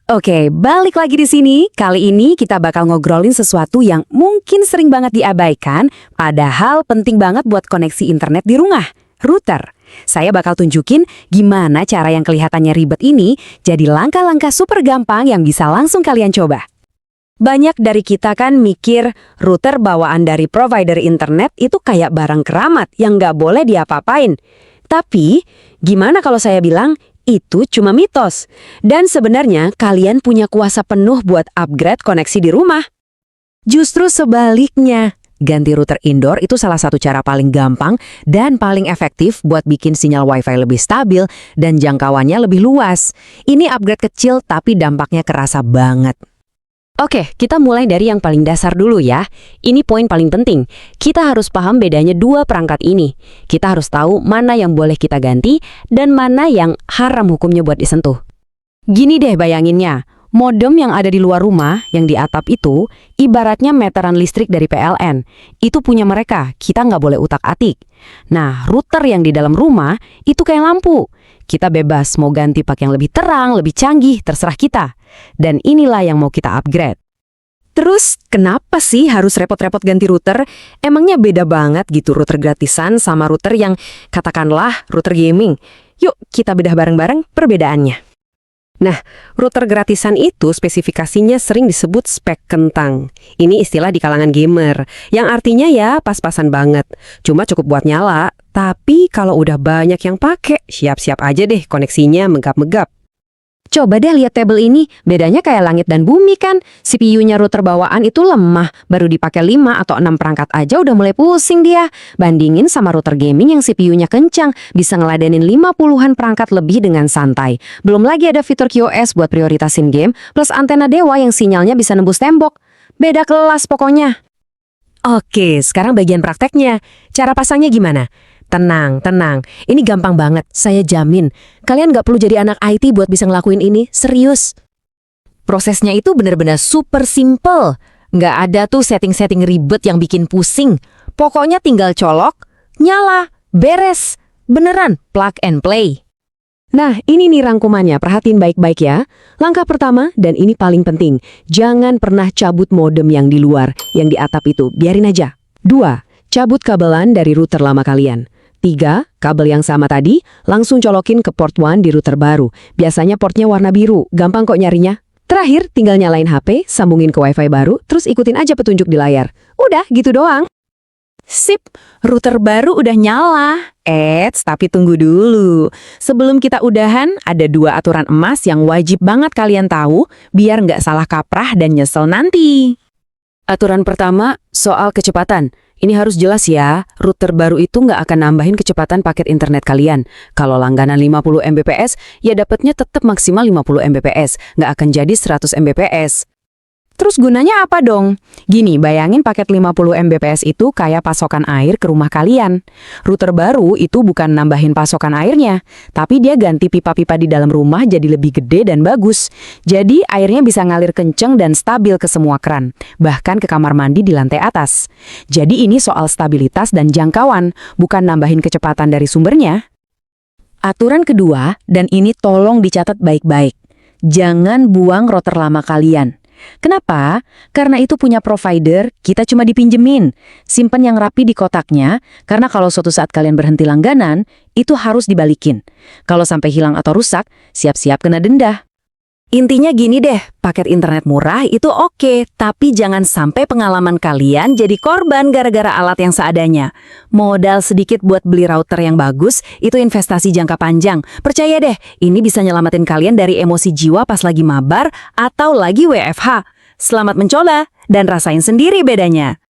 Oke, balik lagi di sini. Kali ini kita bakal ngobrolin sesuatu yang mungkin sering banget diabaikan, padahal penting banget buat koneksi internet di rumah, router. Saya bakal tunjukin gimana cara yang kelihatannya ribet ini jadi langkah-langkah super gampang yang bisa langsung kalian coba. Banyak dari kita kan mikir router bawaan dari provider internet itu kayak barang keramat yang nggak boleh diapa-apain. Tapi, gimana kalau saya bilang itu cuma mitos. Dan sebenarnya kalian punya kuasa penuh buat upgrade koneksi di rumah. Justru sebaliknya, ganti router indoor itu salah satu cara paling gampang dan paling efektif buat bikin sinyal Wi-Fi lebih stabil dan jangkauannya lebih luas. Ini upgrade kecil tapi dampaknya kerasa banget. Oke, kita mulai dari yang paling dasar dulu ya. Ini poin paling penting. Kita harus paham bedanya dua perangkat ini. Kita harus tahu mana yang boleh kita ganti dan mana yang haram hukumnya buat disentuh. Gini deh bayanginnya, modem yang ada di luar rumah, yang di atap itu, ibaratnya meteran listrik dari PLN. Itu punya mereka, kita nggak boleh utak-atik. Nah, router yang di dalam rumah, itu kayak lampu. Kita bebas mau ganti pakai yang lebih terang, lebih canggih, terserah kita. Dan inilah yang mau kita upgrade. Terus, kenapa sih harus repot-repot ganti router? Emangnya beda banget gitu router gratisan sama router yang katakanlah router gaming? Yuk, kita bedah bareng-bareng perbedaannya. Nah, router gratisan itu spesifikasinya sering disebut spek kentang. Ini istilah di kalangan gamer, yang artinya ya pas-pasan banget. Cuma cukup buat nyala, tapi kalau udah banyak yang pakai, siap-siap aja deh koneksinya megap-megap. Coba deh lihat tabel ini, bedanya kayak langit dan bumi kan. CPU-nya router bawaan itu lemah, baru dipakai 5 atau 6 perangkat aja udah mulai pusing dia. Bandingin sama router gaming yang CPU-nya kencang, bisa ngeladenin 50-an perangkat lebih dengan santai. Belum lagi ada fitur QoS buat prioritasin game, plus antena dewa yang sinyalnya bisa nembus tembok. Beda kelas pokoknya. Oke, sekarang bagian prakteknya. Cara pasangnya gimana? Tenang, tenang. Ini gampang banget, saya jamin. Kalian nggak perlu jadi anak IT buat bisa ngelakuin ini, serius. Prosesnya itu bener-bener super simple. Nggak ada tuh setting-setting ribet yang bikin pusing. Pokoknya tinggal colok, nyala, beres. Beneran, plug and play. Nah, ini nih rangkumannya, perhatiin baik-baik ya. Langkah pertama, dan ini paling penting, jangan pernah cabut modem yang di luar, yang di atap itu, biarin aja. 2. Cabut kabelan dari router lama kalian. 3. Kabel yang sama tadi, langsung colokin ke port 1 di router baru. Biasanya portnya warna biru, gampang kok nyarinya. Terakhir, tinggal nyalain HP, sambungin ke Wi-Fi baru, terus ikutin aja petunjuk di layar. Udah, gitu doang. Sip, router baru udah nyala. Tapi tunggu dulu. Sebelum kita udahan, ada 2 aturan emas yang wajib banget kalian tahu, biar nggak salah kaprah dan nyesel nanti. Aturan pertama, soal kecepatan. Ini harus jelas ya, router baru itu nggak akan nambahin kecepatan paket internet kalian. Kalau langganan 50 Mbps, ya dapatnya tetap maksimal 50 Mbps, nggak akan jadi 100 Mbps. Terus gunanya apa dong? Gini, bayangin paket 50 Mbps itu kayak pasokan air ke rumah kalian. Router baru itu bukan nambahin pasokan airnya, tapi dia ganti pipa-pipa di dalam rumah jadi lebih gede dan bagus. Jadi airnya bisa ngalir kenceng dan stabil ke semua keran, bahkan ke kamar mandi di lantai atas. Jadi ini soal stabilitas dan jangkauan, bukan nambahin kecepatan dari sumbernya. Aturan kedua, dan ini tolong dicatat baik-baik. Jangan buang router lama kalian. Kenapa? Karena itu punya provider, kita cuma dipinjemin. Simpen yang rapi di kotaknya, karena kalau suatu saat kalian berhenti langganan, itu harus dibalikin. Kalau sampai hilang atau rusak, siap-siap kena denda. Intinya gini deh, paket internet murah itu oke, tapi jangan sampai pengalaman kalian jadi korban gara-gara alat yang seadanya. Modal sedikit buat beli router yang bagus, itu investasi jangka panjang. Percaya deh, ini bisa nyelamatin kalian dari emosi jiwa pas lagi mabar atau lagi WFH. Selamat mencoba, dan rasain sendiri bedanya.